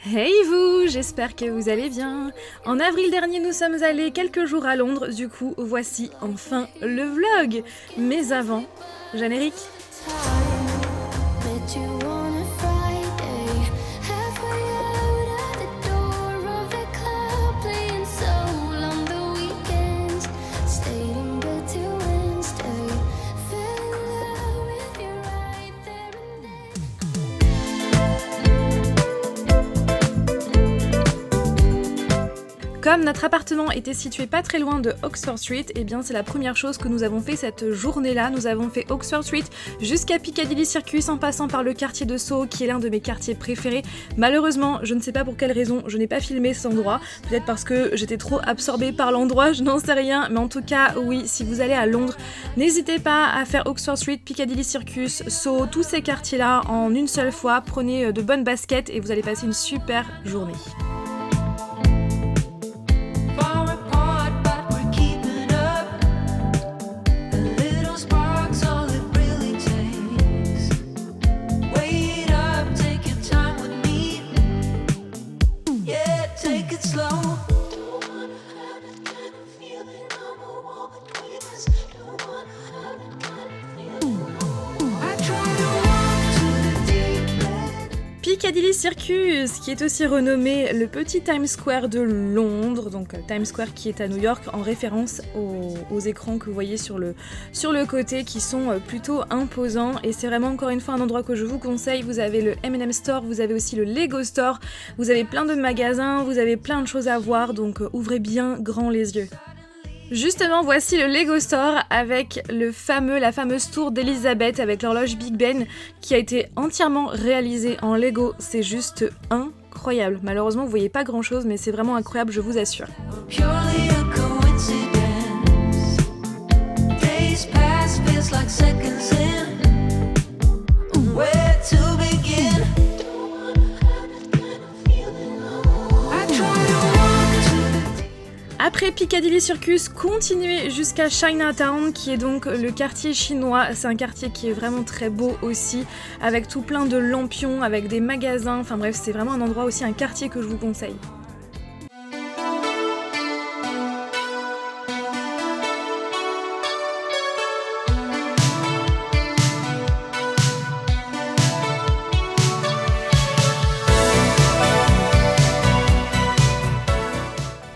Hey vous, j'espère que vous allez bien. En avril dernier, nous sommes allés quelques jours à Londres, du coup, voici enfin le vlog. Mais avant, générique. Comme notre appartement était situé pas très loin de Oxford Street, et bien c'est la première chose que nous avons fait cette journée-là. Nous avons fait Oxford Street jusqu'à Piccadilly Circus en passant par le quartier de Soho qui est l'un de mes quartiers préférés. Malheureusement, je ne sais pas pour quelle raison, je n'ai pas filmé cet endroit. Peut-être parce que j'étais trop absorbée par l'endroit, je n'en sais rien. Mais en tout cas, oui, si vous allez à Londres, n'hésitez pas à faire Oxford Street, Piccadilly Circus, Soho, tous ces quartiers-là en une seule fois. Prenez de bonnes baskets et vous allez passer une super journée. Piccadilly Circus, qui est aussi renommé le petit Times Square de Londres, donc Times Square qui est à New York, en référence aux écrans que vous voyez sur le côté qui sont plutôt imposants. Et c'est vraiment encore une fois un endroit que je vous conseille. Vous avez le M&M Store, vous avez aussi le Lego Store, vous avez plein de magasins, vous avez plein de choses à voir, donc ouvrez bien grand les yeux. Justement, voici le Lego Store avec la fameuse tour d'Elisabeth avec l'horloge Big Ben qui a été entièrement réalisée en Lego. C'est juste incroyable. Malheureusement, vous voyez pas grand chose, mais c'est vraiment incroyable, je vous assure. Après Piccadilly Circus, continuez jusqu'à Chinatown qui est donc le quartier chinois. C'est un quartier qui est vraiment très beau aussi, avec tout plein de lampions, avec des magasins, enfin bref, c'est vraiment un endroit aussi, un quartier que je vous conseille.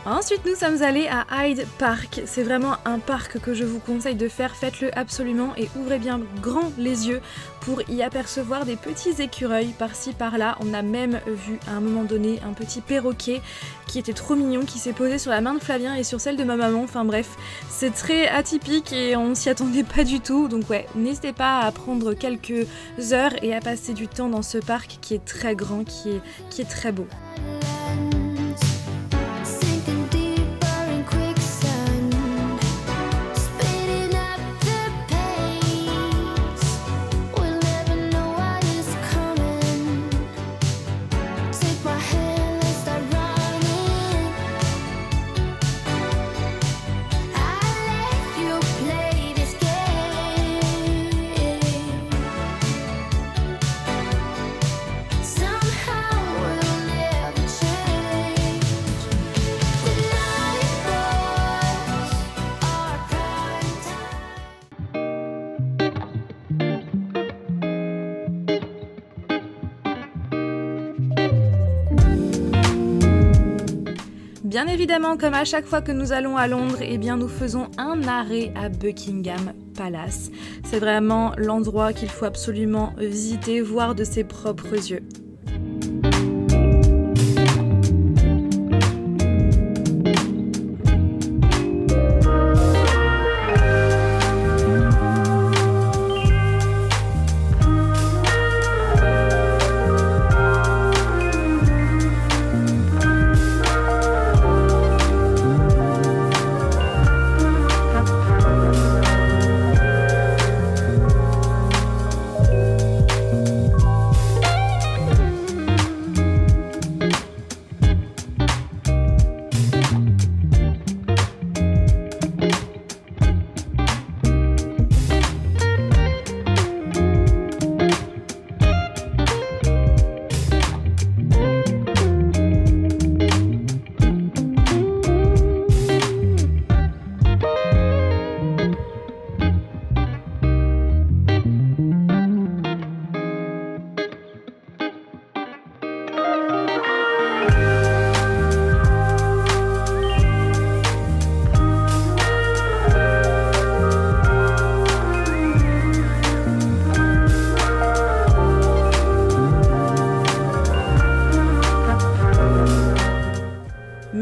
Ensuite, nous sommes allés à Hyde Park. C'est vraiment un parc que je vous conseille de faire. Faites-le absolument et ouvrez bien grand les yeux pour y apercevoir des petits écureuils par-ci par-là. On a même vu à un moment donné un petit perroquet qui était trop mignon, qui s'est posé sur la main de Flavien et sur celle de ma maman. Enfin bref, c'est très atypique et on s'y attendait pas du tout. Donc ouais, n'hésitez pas à prendre quelques heures et à passer du temps dans ce parc qui est très grand, qui est très beau. Bien évidemment, comme à chaque fois que nous allons à Londres, eh bien nous faisons un arrêt à Buckingham Palace. C'est vraiment l'endroit qu'il faut absolument visiter, voir de ses propres yeux.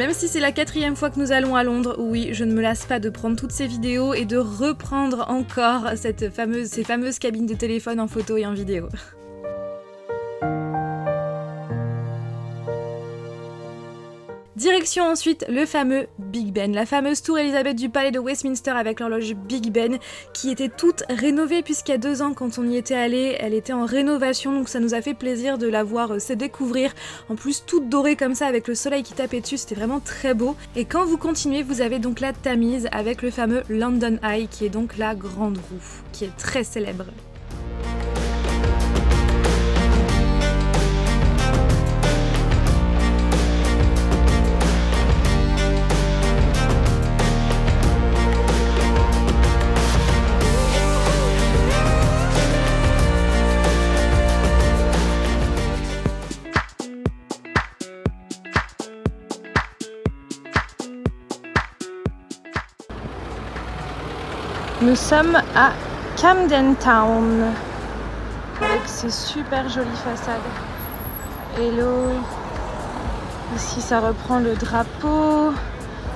Même si c'est la 4e fois que nous allons à Londres, oui, je ne me lasse pas de prendre toutes ces vidéos et de reprendre encore ces fameuses cabines de téléphone en photo et en vidéo. Direction ensuite le fameux Big Ben, la fameuse tour Elisabeth du palais de Westminster avec l'horloge Big Ben qui était toute rénovée puisqu'il y a 2 ans quand on y était allé, elle était en rénovation donc ça nous a fait plaisir de la voir se découvrir. En plus toute dorée comme ça avec le soleil qui tapait dessus, c'était vraiment très beau. Et quand vous continuez, vous avez donc la Tamise avec le fameux London Eye qui est donc la grande roue, qui est très célèbre. Nous sommes à Camden Town avec ces super jolies façades. Hello. Ici ça reprend le drapeau.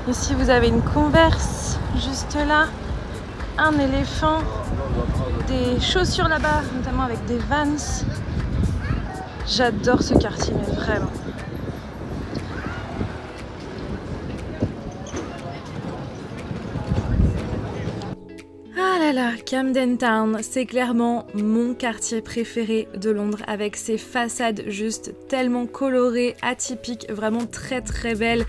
Ici vous avez une Converse juste là, un éléphant, des chaussures là-bas, notamment avec des Vans. J'adore ce quartier, mais vraiment. Voilà, Camden Town, c'est clairement mon quartier préféré de Londres avec ses façades juste tellement colorées, atypiques, vraiment très très belles.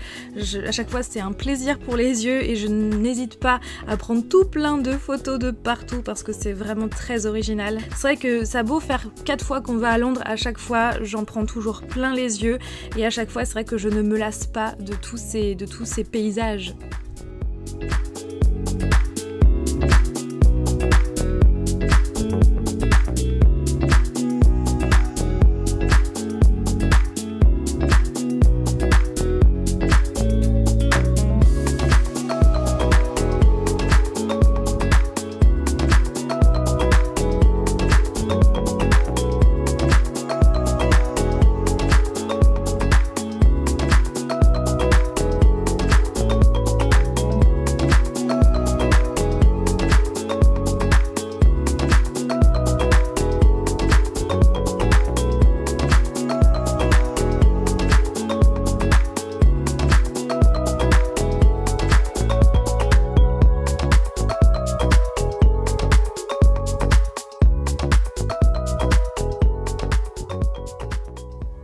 À chaque fois c'est un plaisir pour les yeux et je n'hésite pas à prendre tout plein de photos de partout parce que c'est vraiment très original. C'est vrai que ça a beau faire 4 fois qu'on va à Londres, à chaque fois j'en prends toujours plein les yeux et à chaque fois c'est vrai que je ne me lasse pas de tous ces paysages.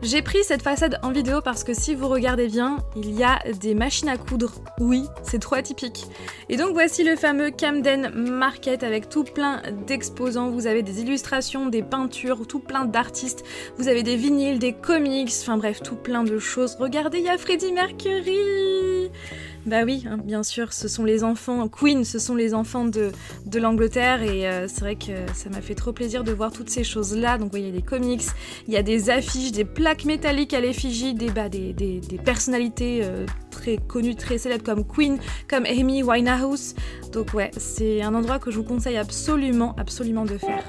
J'ai pris cette façade en vidéo parce que si vous regardez bien, il y a des machines à coudre. Oui, c'est trop atypique. Et donc voici le fameux Camden Market avec tout plein d'exposants. Vous avez des illustrations, des peintures, tout plein d'artistes. Vous avez des vinyles, des comics, enfin bref, tout plein de choses. Regardez, il y a Freddie Mercury. Bah oui, hein, bien sûr, ce sont les enfants, Queen, ce sont les enfants de l'Angleterre et c'est vrai que ça m'a fait trop plaisir de voir toutes ces choses-là. Donc il y a des comics, il y a des affiches, des plaques métalliques à l'effigie, des personnalités très connues, très célèbres comme Queen, comme Amy Winehouse. Donc ouais, c'est un endroit que je vous conseille absolument, absolument de faire.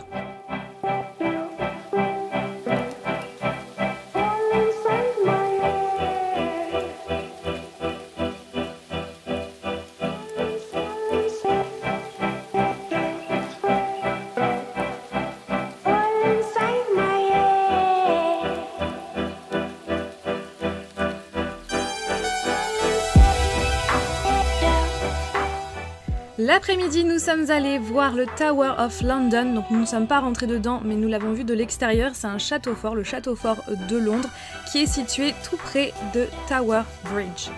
L'après-midi, nous sommes allés voir le Tower of London, donc nous ne sommes pas rentrés dedans, mais nous l'avons vu de l'extérieur. C'est un château fort, le château fort de Londres, qui est situé tout près de Tower Bridge.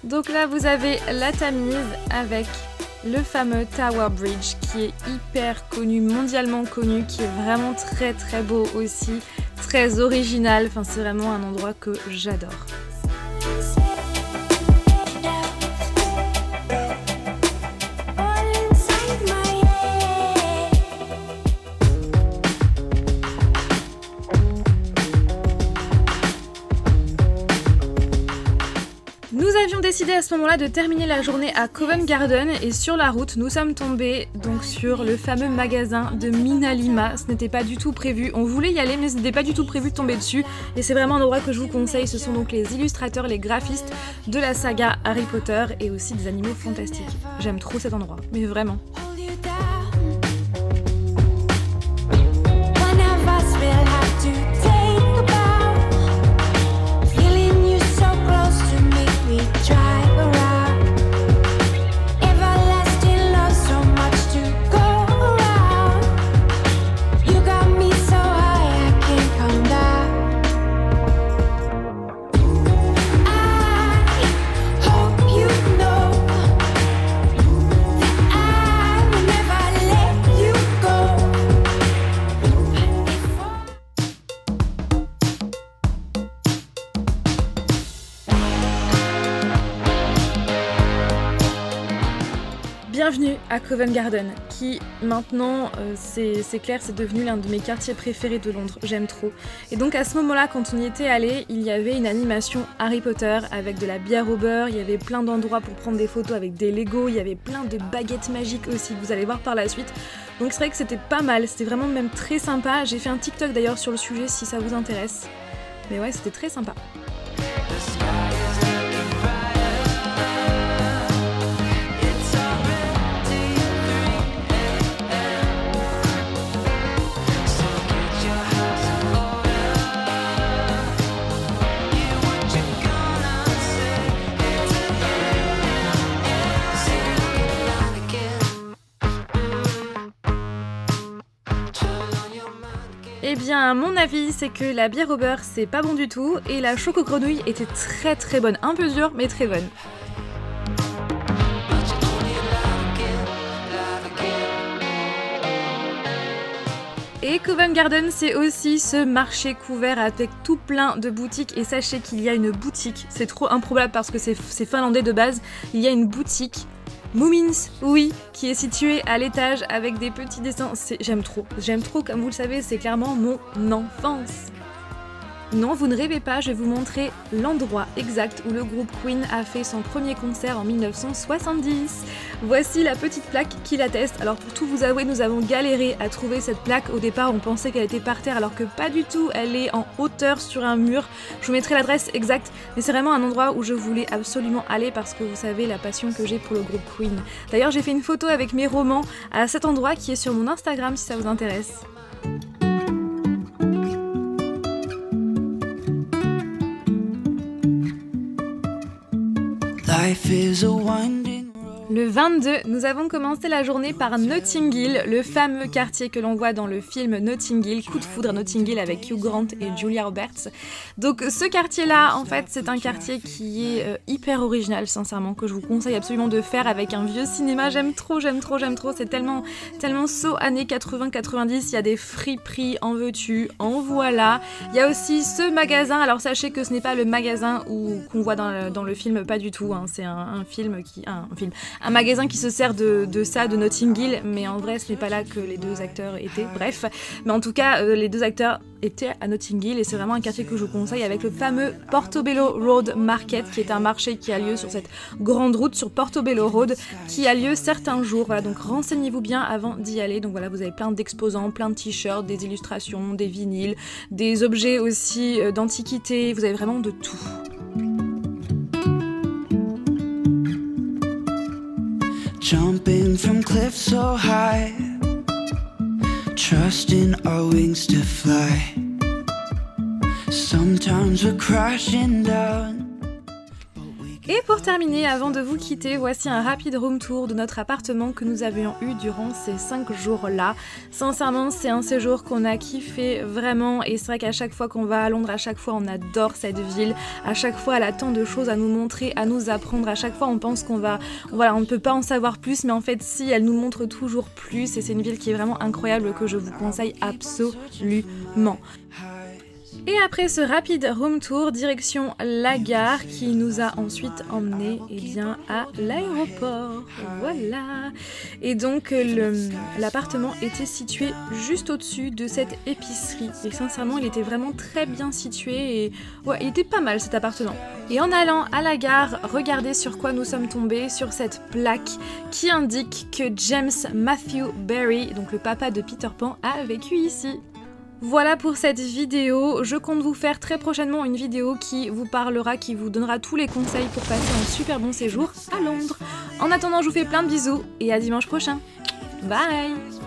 Donc là vous avez la Tamise avec le fameux Tower Bridge qui est hyper connu, mondialement connu, qui est vraiment très très beau aussi, très original, enfin c'est vraiment un endroit que j'adore. décidé à ce moment-là de terminer la journée à Covent Garden et sur la route, nous sommes tombés donc sur le fameux magasin de Minalima. Ce n'était pas du tout prévu, on voulait y aller mais ce n'était pas du tout prévu de tomber dessus et c'est vraiment un endroit que je vous conseille. Ce sont donc les illustrateurs, les graphistes de la saga Harry Potter et aussi des animaux fantastiques. J'aime trop cet endroit, mais vraiment. Bienvenue à Covent Garden, qui maintenant, c'est clair, c'est devenu l'un de mes quartiers préférés de Londres, j'aime trop. Et donc à ce moment-là, quand on y était allé, il y avait une animation Harry Potter avec de la bière au beurre, il y avait plein d'endroits pour prendre des photos avec des Lego, il y avait plein de baguettes magiques aussi, que vous allez voir par la suite. Donc c'est vrai que c'était pas mal, c'était vraiment même très sympa. J'ai fait un TikTok d'ailleurs sur le sujet si ça vous intéresse. Mais ouais, c'était très sympa. Eh bien, à mon avis, c'est que la bière au beurre, c'est pas bon du tout, et la choco-grenouille était très bonne. Un peu dure, mais très bonne. Et Covent Garden, c'est aussi ce marché couvert avec tout plein de boutiques. Et sachez qu'il y a une boutique, c'est trop improbable parce que c'est finlandais de base, il y a une boutique Moomins, oui, qui est située à l'étage avec des petits dessins. J'aime trop, comme vous le savez, c'est clairement mon enfance. Non, vous ne rêvez pas, je vais vous montrer l'endroit exact où le groupe Queen a fait son premier concert en 1970. Voici la petite plaque qui l'atteste. Alors pour tout vous avouer, nous avons galéré à trouver cette plaque. Au départ, on pensait qu'elle était par terre alors que pas du tout, elle est en hauteur sur un mur. Je vous mettrai l'adresse exacte, mais c'est vraiment un endroit où je voulais absolument aller parce que vous savez la passion que j'ai pour le groupe Queen. D'ailleurs, j'ai fait une photo avec mes romans à cet endroit qui est sur mon Instagram si ça vous intéresse. Le 22, nous avons commencé la journée par Notting Hill, le fameux quartier que l'on voit dans le film Notting Hill, Coup de foudre à Notting Hill avec Hugh Grant et Julia Roberts. Donc ce quartier-là, en fait, c'est un quartier qui est hyper original, sincèrement, que je vous conseille absolument de faire avec un vieux cinéma. J'aime trop, c'est tellement so années 80-90, il y a des friperies, en veux-tu, en voilà. Il y a aussi ce magasin, alors sachez que ce n'est pas le magasin qu'on voit dans le film, pas du tout, hein. C'est un magasin qui se sert de Notting Hill, mais en vrai ce n'est pas là que les deux acteurs étaient, bref. Mais en tout cas, les deux acteurs étaient à Notting Hill et c'est vraiment un quartier que je vous conseille avec le fameux Portobello Road Market, qui est un marché qui a lieu sur cette grande route, sur Portobello Road, qui a lieu certains jours. Voilà, donc renseignez-vous bien avant d'y aller. Donc voilà, vous avez plein d'exposants, plein de t-shirts, des illustrations, des vinyles, des objets aussi d'antiquité, vous avez vraiment de tout. Jumping from cliffs so high, trusting our wings to fly. Sometimes we're crashing down. Et pour terminer, avant de vous quitter, voici un rapide room tour de notre appartement que nous avions eu durant ces 5 jours-là. Sincèrement, c'est un séjour qu'on a kiffé vraiment et c'est vrai qu'à chaque fois qu'on va à Londres, à chaque fois on adore cette ville, à chaque fois elle a tant de choses à nous montrer, à nous apprendre, à chaque fois on pense on ne peut pas en savoir plus, mais en fait si, elle nous montre toujours plus et c'est une ville qui est vraiment incroyable que je vous conseille absolument. Et après ce rapide room tour, direction la gare qui nous a ensuite emmenés à l'aéroport. Voilà. Et donc l'appartement était situé juste au-dessus de cette épicerie. Et sincèrement, il était vraiment très bien situé et ouais, il était pas mal cet appartement. Et en allant à la gare, regardez sur quoi nous sommes tombés, sur cette plaque qui indique que James Matthew Barrie, donc le papa de Peter Pan, a vécu ici. Voilà pour cette vidéo, je compte vous faire très prochainement une vidéo qui vous parlera, qui vous donnera tous les conseils pour passer un super bon séjour à Londres. En attendant, je vous fais plein de bisous et à dimanche prochain. Bye!